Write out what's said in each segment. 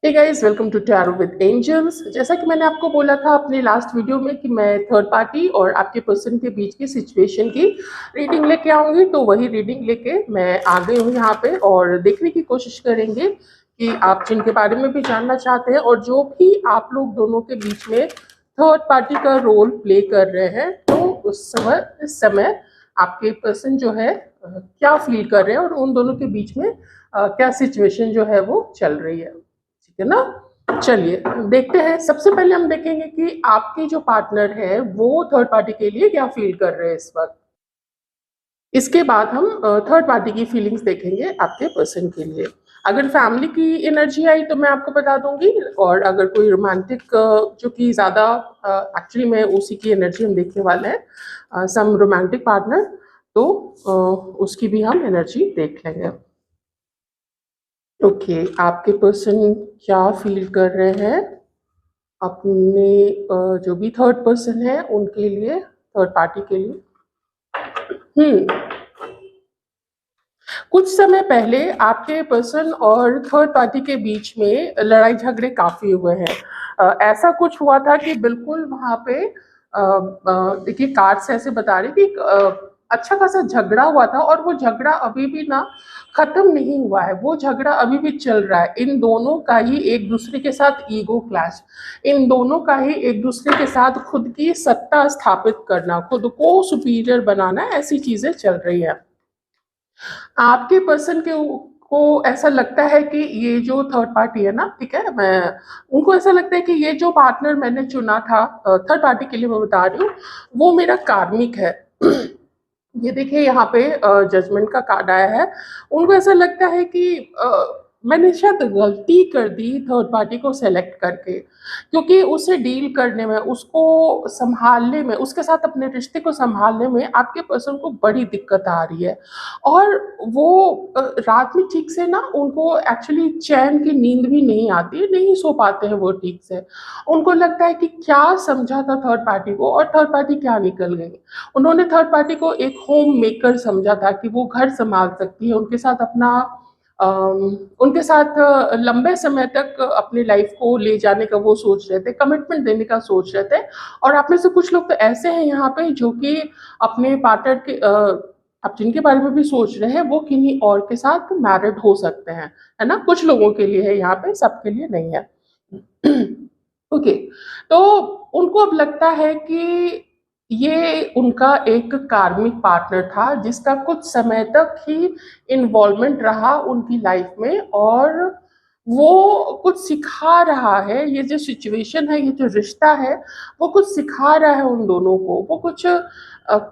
Hey guys, welcome to tarot with angels. जैसा कि मैंने आपको बोला था अपनी लास्ट वीडियो में कि मैं थर्ड पार्टी और आपके पर्सन के बीच की सिचुएशन की रीडिंग लेके आऊंगी, तो वही रीडिंग लेके मैं आ गई हूँ यहाँ पे और देखने की कोशिश करेंगे कि आप जिनके बारे में भी जानना चाहते हैं और जो भी आप लोग दोनों के बीच में थर्ड पार्टी का रोल प्ले कर रहे हैं, तो इस समय आपके पर्सन जो है क्या फील कर रहे हैं और उन दोनों के बीच में क्या सिचुएशन जो है वो चल रही है। ठीक है ना। चलिए देखते हैं। सबसे पहले हम देखेंगे कि आपके जो पार्टनर है वो थर्ड पार्टी के लिए क्या फील कर रहे हैं इस वक्त। इसके बाद हम थर्ड पार्टी की फीलिंग्स देखेंगे आपके पर्सन के लिए। अगर फैमिली की एनर्जी आई तो मैं आपको बता दूंगी, और अगर कोई रोमांटिक जो कि ज़्यादा एक्चुअली में उसी की एनर्जी हम देखने वाले हैं, सम रोमांटिक पार्टनर, तो उसकी भी हम एनर्जी देख लेंगे। ओके, आपके पर्सन क्या फील कर रहे हैं अपने जो भी थर्ड पर्सन है उनके लिए, थर्ड पार्टी के लिए। कुछ समय पहले आपके पर्सन और थर्ड पार्टी के बीच में लड़ाई झगड़े काफी हुए हैं। ऐसा कुछ हुआ था कि बिल्कुल वहां पे देखिए कार्ड्स ऐसे बता रही थी, अच्छा खासा झगड़ा हुआ था और वो झगड़ा अभी भी ना खत्म नहीं हुआ है। वो झगड़ा अभी भी चल रहा है। इन दोनों का ही एक दूसरे के साथ ईगो क्लैश, इन दोनों का ही एक दूसरे के साथ खुद की सत्ता स्थापित करना, खुद को सुपीरियर बनाना, ऐसी चीजें चल रही है। आपके पर्सन के को ऐसा लगता है कि ये जो थर्ड पार्टी है ना, ठीक है, मैं उनको ऐसा लगता है कि ये जो पार्टनर मैंने चुना था थर्ड पार्टी के लिए, मैं बता रही हूँ, वो मेरा कार्मिक है। ये देखिए यहाँ पे जजमेंट का कार्ड आया है। उनको ऐसा लगता है कि मैंने शायद गलती कर दी थर्ड पार्टी को सेलेक्ट करके, क्योंकि उसे डील करने में, उसको संभालने में, उसके साथ अपने रिश्ते को संभालने में आपके पर्सन को बड़ी दिक्कत आ रही है। और वो रात में ठीक से ना उनको एक्चुअली चैन की नींद भी नहीं आती, नहीं सो पाते हैं वो ठीक से। उनको लगता है कि क्या समझा था थर्ड पार्टी को और थर्ड पार्टी क्या निकल गई। उन्होंने थर्ड पार्टी को एक होम मेकर समझा था कि वो घर संभाल सकती है, उनके साथ अपना उनके साथ लंबे समय तक अपनी लाइफ को ले जाने का वो सोच रहे थे, कमिटमेंट देने का सोच रहे थे। और आप में से कुछ लोग तो ऐसे हैं यहाँ पे जो कि अपने पार्टनर के आप जिनके बारे में भी सोच रहे हैं वो किन्हीं और के साथ मैरिड हो सकते हैं, है ना। कुछ लोगों के लिए है यहाँ पे, सबके लिए नहीं है। ओके, तो उनको अब लगता है कि ये उनका एक कार्मिक पार्टनर था जिसका कुछ समय तक ही इन्वॉल्वमेंट रहा उनकी लाइफ में, और वो कुछ सिखा रहा है। ये जो सिचुएशन है, ये जो रिश्ता है, वो कुछ सिखा रहा है उन दोनों को। वो कुछ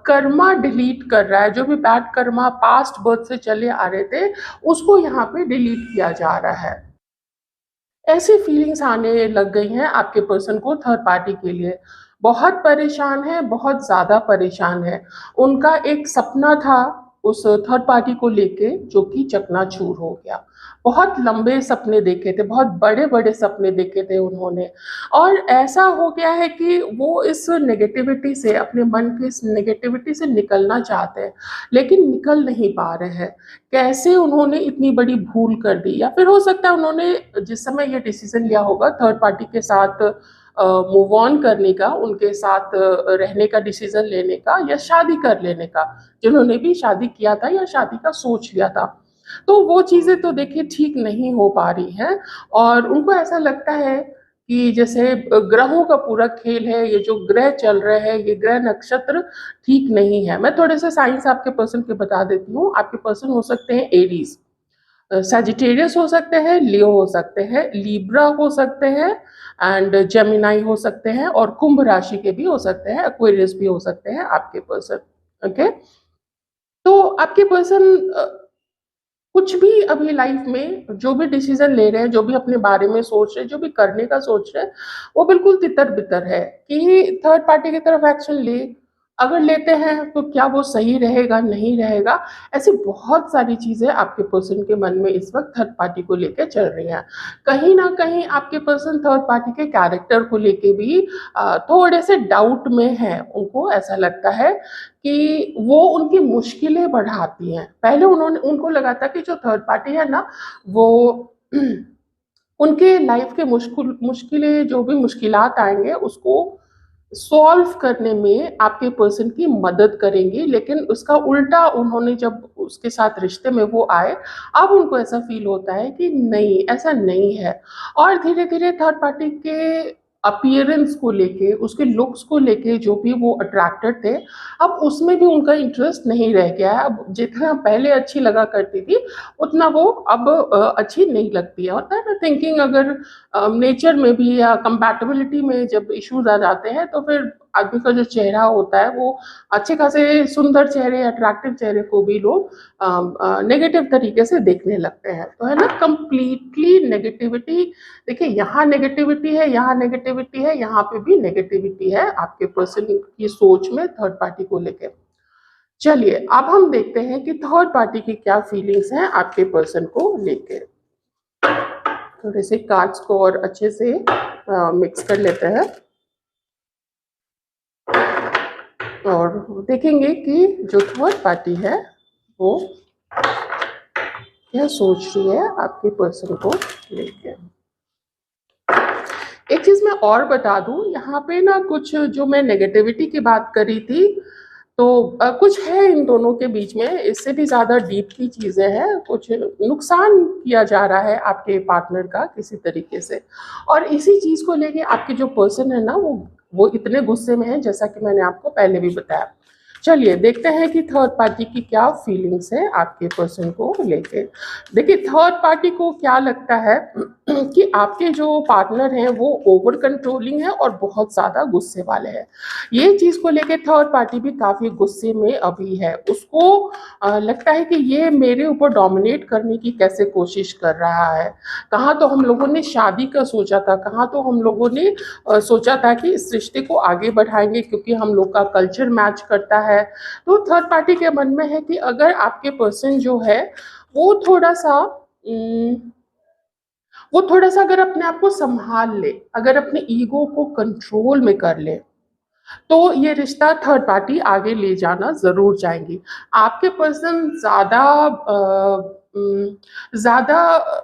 कर्मा डिलीट कर रहा है, जो भी बैड कर्मा पास्ट बर्थ से चले आ रहे थे उसको यहाँ पे डिलीट किया जा रहा है। ऐसी फीलिंग्स आने लग गई हैं आपके पर्सन को थर्ड पार्टी के लिए। बहुत परेशान है, बहुत ज़्यादा परेशान है। उनका एक सपना था उस थर्ड पार्टी को लेके जो कि चकनाचूर हो गया। बहुत लंबे सपने देखे थे, बहुत बड़े-बड़े सपने देखे थे उन्होंने, और ऐसा हो गया है कि वो इस नेगेटिविटी से, अपने मन की इस नेगेटिविटी से निकलना चाहते हैं, लेकिन निकल नहीं पा रहे हैं। कैसे उन्होंने इतनी बड़ी भूल कर दी, या फिर हो सकता है उन्होंने जिस समय ये डिसीजन लिया होगा थर्ड पार्टी के साथ मूव ऑन करने का, उनके साथ रहने का डिसीजन लेने का, या शादी कर लेने का, जिन्होंने भी शादी किया था या शादी का सोच लिया था, तो वो चीज़ें तो देखिए ठीक नहीं हो पा रही हैं। और उनको ऐसा लगता है कि जैसे ग्रहों का पूरा खेल है, ये जो ग्रह चल रहे हैं, ये ग्रह नक्षत्र ठीक नहीं है। मैं थोड़े से साइंस आपके पर्सन के बता देती हूँ। आपके पर्सन हो सकते हैं एरीज, सजिटेरियस हो सकते हैं, लियो हो सकते हैं, लिब्रा हो सकते हैं, एंड जेमिनाई हो सकते हैं, और कुंभ राशि के भी हो सकते हैं, एक्वेरियस भी हो सकते हैं आपके पर्सन। ओके, तो आपके पर्सन कुछ भी अभी लाइफ में जो भी डिसीजन ले रहे हैं, जो भी अपने बारे में सोच रहे हैं, जो भी करने का सोच रहे हैं, वो बिल्कुल तितर-बितर है कि थर्ड पार्टी की तरफ एक्शन ले। अगर लेते हैं तो क्या वो सही रहेगा, नहीं रहेगा? ऐसी बहुत सारी चीज़ें आपके पर्सन के मन में इस वक़्त थर्ड पार्टी को लेके चल रही हैं। कहीं न कहीं आपके पर्सन थर्ड पार्टी के कैरेक्टर को लेके भी थोड़े से डाउट में हैं। उनको ऐसा लगता है कि वो उनकी मुश्किलें बढ़ाती हैं। पहले उनको लगा था कि जो थर्ड पार्टी है ना, वो उनके लाइफ के मुश्किलें जो भी मुश्किलात आएंगे उसको सॉल्व करने में आपके पर्सन की मदद करेंगी, लेकिन उसका उल्टा उन्होंने जब उसके साथ रिश्ते में वो आए, अब उनको ऐसा फील होता है कि नहीं, ऐसा नहीं है। और धीरे धीरे थर्ड पार्टी के अपीयरेंस को लेके, उसके लुक्स को लेके जो भी वो अट्रैक्टेड थे, अब उसमें भी उनका इंटरेस्ट नहीं रह गया है। अब जितना पहले अच्छी लगा करती थी, उतना वो अब अच्छी नहीं लगती है। होता है ना थिंकिंग, अगर नेचर में भी या कंपैटिबिलिटी में जब इश्यूज आ जाते हैं तो फिर आदमी का जो चेहरा होता है वो अच्छे खासे सुंदर चेहरे, अट्रैक्टिव चेहरे को भी लोग नेगेटिव तरीके से देखने लगते हैं। तो है ना, कंप्लीटली नेगेटिविटी। देखिए, यहाँ नेगेटिविटी है, यहाँ नेगेटिविटी है, यहाँ पे भी नेगेटिविटी है आपके पर्सन की सोच में थर्ड पार्टी को लेके। चलिए अब हम देखते हैं कि थर्ड पार्टी की क्या फीलिंग्स हैं आपके पर्सन को लेके। थोड़े से कार्ड्स को और अच्छे से मिक्स कर लेते हैं और देखेंगे कि जो थर्ड पार्टी है वो क्या सोच रही है आपके पर्सन को लेके। एक चीज मैं और बता दूं, यहाँ पे ना कुछ जो मैं नेगेटिविटी की बात करी थी, तो कुछ है इन दोनों के बीच में, इससे भी ज्यादा डीप की चीजें हैं। कुछ नुकसान किया जा रहा है आपके पार्टनर का किसी तरीके से, और इसी चीज को लेके आपके जो पर्सन है ना वो इतने गुस्से में है, जैसा कि मैंने आपको पहले भी बताया। चलिए देखते हैं कि थर्ड पार्टी की क्या फीलिंग्स है आपके पर्सन को लेके। देखिए, थर्ड पार्टी को क्या लगता है कि आपके जो पार्टनर हैं वो ओवर कंट्रोलिंग है और बहुत ज्यादा गुस्से वाले हैं। ये चीज को लेके थर्ड पार्टी भी काफी गुस्से में अभी है। उसको लगता है कि ये मेरे ऊपर डोमिनेट करने की कैसे कोशिश कर रहा है। कहाँ तो हम लोगों ने शादी का सोचा था, कहाँ तो हम लोगों ने सोचा था कि इस रिश्ते को आगे बढ़ाएंगे क्योंकि हम लोग का कल्चर मैच करता है। तो थर्ड पार्टी के मन में है कि अगर आपके पर्सन जो है वो थोड़ा सा अगर अपने आप को संभाल ले, अगर अपने ईगो को कंट्रोल में कर ले, तो ये रिश्ता थर्ड पार्टी आगे ले जाना ज़रूर चाहेंगी। आपके पर्सन ज़्यादा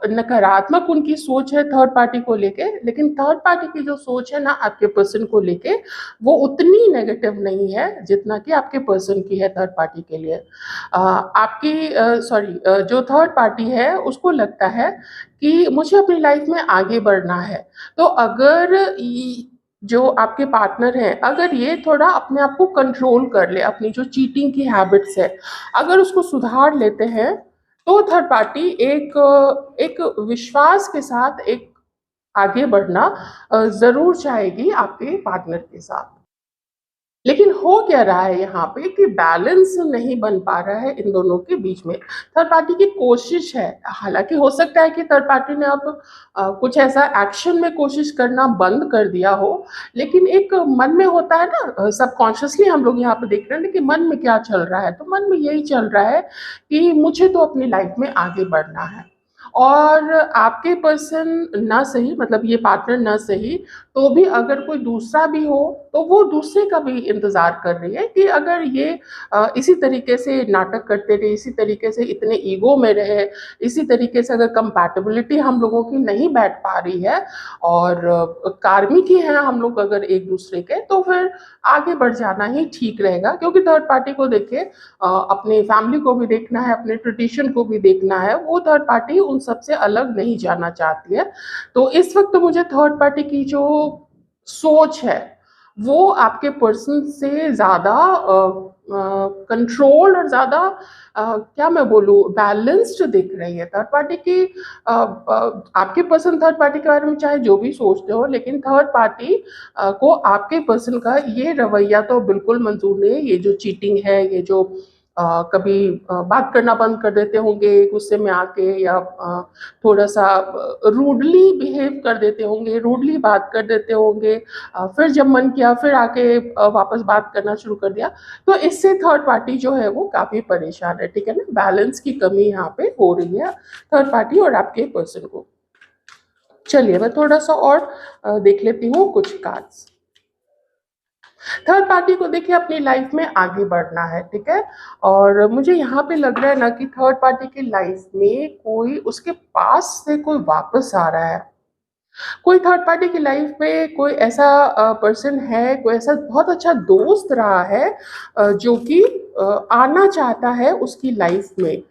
नकारात्मक उनकी सोच है थर्ड पार्टी को लेके, लेकिन थर्ड पार्टी की जो सोच है ना आपके पर्सन को लेके, वो उतनी नेगेटिव नहीं है जितना कि आपके पर्सन की है थर्ड पार्टी के लिए। जो थर्ड पार्टी है उसको लगता है कि मुझे अपनी लाइफ में आगे बढ़ना है। तो अगर जो आपके पार्टनर हैं, अगर ये थोड़ा अपने आप को कंट्रोल कर ले, अपनी जो चीटिंग की हैबिट्स है अगर उसको सुधार लेते हैं, तो थर्ड पार्टी एक एक विश्वास के साथ एक आगे बढ़ना जरूर चाहेगी आपके पार्टनर के साथ। लेकिन हो क्या रहा है यहाँ पे कि बैलेंस नहीं बन पा रहा है इन दोनों के बीच में। थर्ड पार्टी की कोशिश है, हालांकि हो सकता है कि थर्ड पार्टी ने अब कुछ ऐसा एक्शन में कोशिश करना बंद कर दिया हो, लेकिन एक मन में होता है ना, सबकॉन्शियसली हम लोग यहाँ पे देख रहे हैं कि मन में क्या चल रहा है। तो मन में यही चल रहा है कि मुझे तो अपनी लाइफ में आगे बढ़ना है, और आपके पर्सन ना सही, मतलब ये पार्टनर ना सही, तो भी अगर कोई दूसरा भी हो तो वो दूसरे का भी इंतजार कर रही है कि अगर ये इसी तरीके से नाटक करते रहे, इसी तरीके से इतने ईगो में रहे, इसी तरीके से अगर कंपैटिबिलिटी हम लोगों की नहीं बैठ पा रही है और कार्मिक ही हैं हम लोग अगर एक दूसरे के, तो फिर आगे बढ़ जाना ही ठीक रहेगा। क्योंकि थर्ड पार्टी को देखिए, अपने फैमिली को भी देखना है, अपने ट्रेडिशन को भी देखना है, वो थर्ड पार्टी उन सबसे अलग नहीं जाना चाहती है। तो इस वक्त तो मुझे थर्ड पार्टी की जो सोच है वो आपके पर्सन से ज़्यादा कंट्रोल और ज़्यादा क्या मैं बोलूँ, बैलेंस्ड दिख रही है थर्ड पार्टी की। आपके पर्सन थर्ड पार्टी के बारे में चाहे जो भी सोचते हो, लेकिन थर्ड पार्टी को आपके पर्सन का ये रवैया तो बिल्कुल मंजूर नहीं है। ये जो चीटिंग है, ये जो कभी बात करना बंद कर देते होंगे गुस्से में आके, या थोड़ा सा रूडली बिहेव कर देते होंगे, रूडली बात कर देते होंगे, फिर जब मन किया फिर आके वापस बात करना शुरू कर दिया। तो इससे थर्ड पार्टी जो है वो काफ़ी परेशान है, ठीक है ना। बैलेंस की कमी यहाँ पे हो रही है थर्ड पार्टी और आपके पर्सन को। चलिए मैं थोड़ा सा और देख लेती हूँ कुछ कार्ड्स। थर्ड पार्टी को देखिए अपनी लाइफ में आगे बढ़ना है, ठीक है। और मुझे यहाँ पे लग रहा है ना कि थर्ड पार्टी की लाइफ में कोई उसके पास से कोई वापस आ रहा है। कोई थर्ड पार्टी की लाइफ में कोई ऐसा पर्सन है, कोई ऐसा बहुत अच्छा दोस्त रहा है जो कि आना चाहता है उसकी लाइफ में।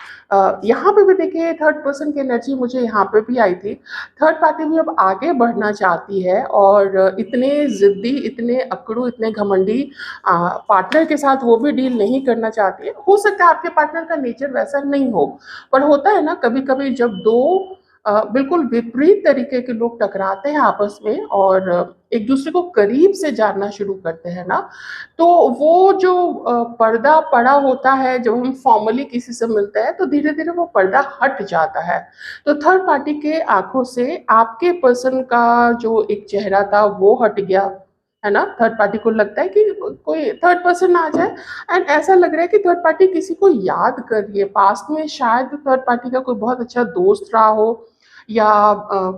यहाँ पे भी देखिए थर्ड पर्सन की एनर्जी मुझे यहाँ पे भी आई थी। थर्ड पार्टी भी अब आगे बढ़ना चाहती है और इतने ज़िद्दी, इतने अकड़ू, इतने घमंडी पार्टनर के साथ वो भी डील नहीं करना चाहती है। हो सकता है आपके पार्टनर का नेचर वैसा नहीं हो, पर होता है ना कभी-कभी जब 2 बिल्कुल विपरीत तरीके के लोग टकराते हैं आपस में और एक दूसरे को करीब से जानना शुरू करते हैं ना, तो वो जो पर्दा पड़ा होता है जब हम फॉर्मली किसी से मिलते हैं तो धीरे-धीरे वो पर्दा हट जाता है। तो थर्ड पार्टी के आँखों से आपके पर्सन का जो एक चेहरा था वो हट गया, है ना? थर्ड पार्टी को लगता है कि कोई थर्ड पर्सन आ जाए एंड ऐसा लग रहा है कि थर्ड पार्टी किसी को याद कर रही है। पास्ट में शायद थर्ड पार्टी का कोई बहुत अच्छा दोस्त रहा हो या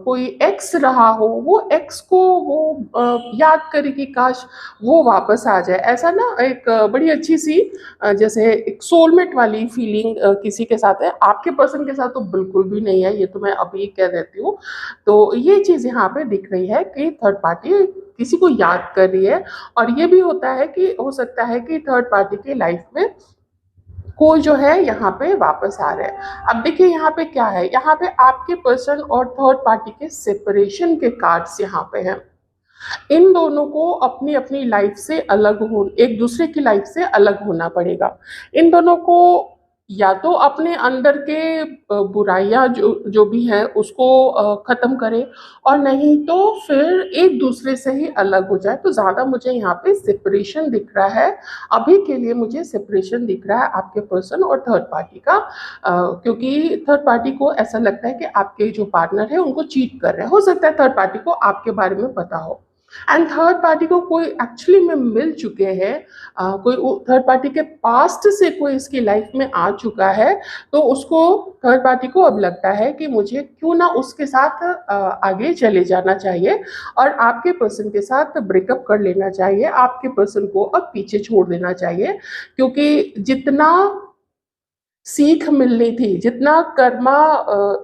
कोई एक्स रहा हो, वो एक्स को वो याद करे कि काश वो वापस आ जाए। ऐसा ना एक बड़ी अच्छी-सी जैसे एक सोलमेट वाली फीलिंग किसी के साथ है, आपके पर्सन के साथ तो बिल्कुल भी नहीं है, ये तो मैं अभी कह देती हूँ। तो ये चीज़ यहाँ पे दिख रही है कि थर्ड पार्टी किसी को याद कर रही है और ये भी होता है कि हो सकता है कि थर्ड पार्टी की लाइफ में कोई जो है यहाँ पे वापस आ रहा है। अब देखिए यहाँ पे क्या है, यहाँ पे आपके पर्सन और थर्ड पार्टी के सेपरेशन के कार्ड्स यहाँ पे हैं। इन दोनों को अपनी-अपनी लाइफ से अलग हो एक दूसरे की लाइफ से अलग होना पड़ेगा। इन दोनों को या तो अपने अंदर के बुराइयाँ जो जो भी हैं उसको ख़त्म करें और नहीं तो फिर एक दूसरे से ही अलग हो जाए। तो ज़्यादा मुझे यहाँ पे सेपरेशन दिख रहा है। अभी के लिए मुझे सेपरेशन दिख रहा है आपके पर्सन और थर्ड पार्टी का क्योंकि थर्ड पार्टी को ऐसा लगता है कि आपके जो पार्टनर है उनको चीट कर रहे हैं। हो सकता है थर्ड पार्टी को आपके बारे में पता हो एंड थर्ड पार्टी को कोई एक्चुअली में मिल चुके हैं कोई थर्ड पार्टी के पास्ट से कोई इसकी लाइफ में आ चुका है तो उसको थर्ड पार्टी को अब लगता है कि मुझे क्यों ना उसके साथ आगे चले जाना चाहिए और आपके पर्सन के साथ ब्रेकअप कर लेना चाहिए, आपके पर्सन को अब पीछे छोड़ देना चाहिए क्योंकि जितना सीख मिलनी थी, जितना कर्मा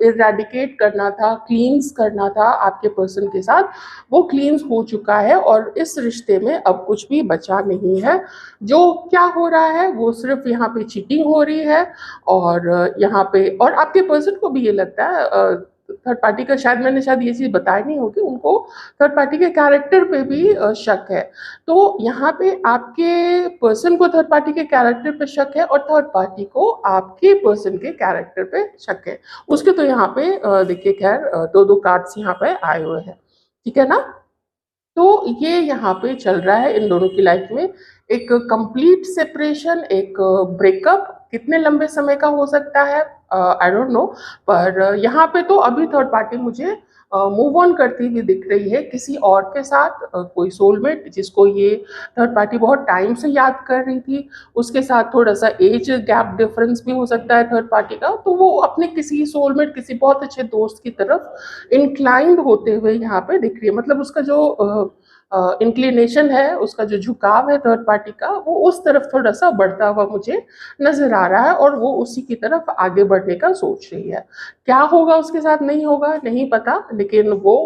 इरेडिकेट करना था, क्लींस करना था आपके पर्सन के साथ, वो क्लींस हो चुका है और इस रिश्ते में अब कुछ भी बचा नहीं है। जो क्या हो रहा है, वो सिर्फ़ यहाँ पे चीटिंग हो रही है और यहाँ पे और आपके पर्सन को भी ये लगता है थर्ड पार्टी का शायद ये चीज़ बताई नहीं होगी, उनको थर्ड पार्टी के कैरेक्टर पे भी शक है। तो यहाँ पे आपके पर्सन को थर्ड पार्टी के कैरेक्टर पे शक है और थर्ड पार्टी को आपके पर्सन के कैरेक्टर पे शक है। उसके तो यहाँ पे देखिए ख़ैर 2-2 कार्ड्स यहाँ पे आए हुए हैं, ठीक है ना? तो ये यहाँ पे चल रहा है इन दोनों की लाइफ में एक कंप्लीट सेपरेशन, एक ब्रेकअप कितने लंबे समय का हो सकता है आई डोंट नो पर यहाँ पे तो अभी थर्ड पार्टी मुझे मूव ऑन करती हुई दिख रही है किसी और के साथ कोई सोलमेट जिसको ये थर्ड पार्टी बहुत टाइम से याद कर रही थी, उसके साथ थोड़ा-सा एज गैप डिफरेंस भी हो सकता है थर्ड पार्टी का, तो वो अपने किसी सोलमेट, किसी बहुत अच्छे दोस्त की तरफ इंक्लाइंड होते हुए यहाँ पे दिख रही है। मतलब उसका जो इंक्लिनेशन है, उसका जो झुकाव है थर्ड पार्टी का, वो उस तरफ थोड़ा-सा बढ़ता हुआ मुझे नज़र आ रहा है और वो उसी की तरफ आगे बढ़ने का सोच रही है। क्या होगा उसके साथ नहीं होगा, नहीं पता, लेकिन वो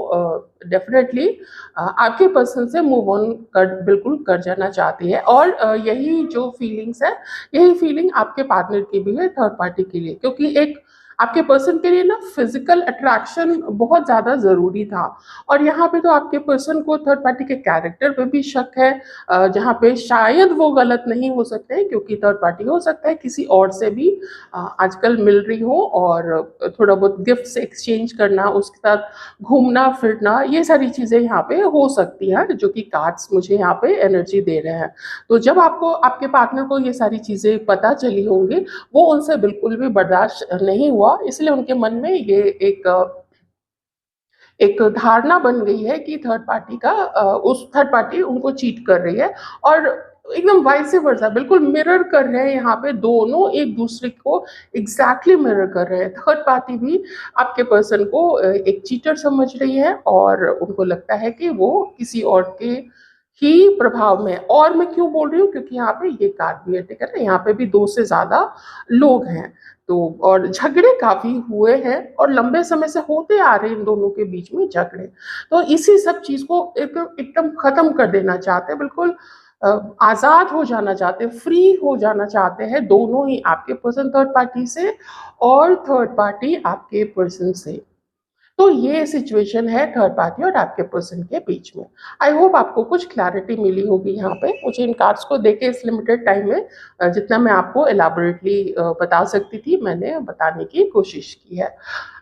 डेफ़िनेटली आपके पर्सन से मूव ऑन कर बिल्कुल कर जाना चाहती है और यही जो फीलिंग्स है, यही फीलिंग आपके पार्टनर की भी है थर्ड पार्टी के लिए क्योंकि एक आपके पर्सन के लिए ना फिज़िकल अट्रैक्शन बहुत ज़्यादा ज़रूरी था और यहाँ पे तो आपके पर्सन को थर्ड पार्टी के कैरेक्टर पे भी शक है जहाँ पे शायद वो गलत नहीं हो सकते हैं क्योंकि थर्ड पार्टी हो सकता है किसी और से भी आजकल मिल रही हो और थोड़ा बहुत गिफ्ट्स एक्सचेंज करना, उसके साथ घूमना-फिरना, ये सारी चीज़ें यहाँ पे हो सकती हैं, जो कि कार्ड्स मुझे यहाँ पे एनर्जी दे रहे हैं। तो जब आपको आपके पार्टनर को ये सारी चीज़ें पता चली होंगी, वो उनसे बिल्कुल भी बर्दाश्त नहीं हुआ, इसलिए उनके मन में ये एक धारणा बन गई है कि थर्ड पार्टी का उस थर्ड पार्टी उनको चीट कर रही है और एकदम वाइस वर्सा बिल्कुल मिरर कर रहे हैं यहाँ पे दोनों एक दूसरे को एग्जैक्टली मिरर कर रहे हैं। थर्ड पार्टी भी आपके पर्सन को एक चीटर समझ रही है और उनको लगता है कि वो किसी और के ही प्रभाव में। और मैं क्यों बोल रही हूँ, क्योंकि यहाँ पे ये कार्ड भी है ना, यहाँ पे भी 2 से ज्यादा लोग हैं, तो और झगड़े काफी हुए हैं और लंबे समय से होते आ रहे हैं इन दोनों के बीच में झगड़े। तो इसी सब चीज को एकदम खत्म कर देना चाहते हैं, बिल्कुल आजाद हो जाना चाहते हैं, फ्री हो जाना चाहते हैं दोनों ही, आपके पर्सन थर्ड पार्टी से और थर्ड पार्टी आपके पर्सन से। तो ये सिचुएशन है थर्ड पार्टी और आपके पर्सन के बीच में। आई होप आपको कुछ क्लैरिटी मिली होगी यहाँ पे। मुझे इन कार्ड्स को देके इस लिमिटेड टाइम में जितना मैं आपको एलाबोरेटली बता सकती थी मैंने बताने की कोशिश की है।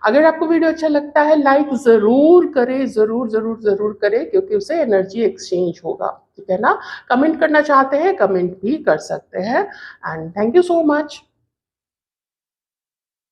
अगर आपको वीडियो अच्छा लगता है लाइक जरूर करें, जरूर जरूर जरूर करें, क्योंकि उससे एनर्जी एक्सचेंज होगा, ठीक है ना। कमेंट करना चाहते हैं कमेंट भी कर सकते हैं। And thank you so much.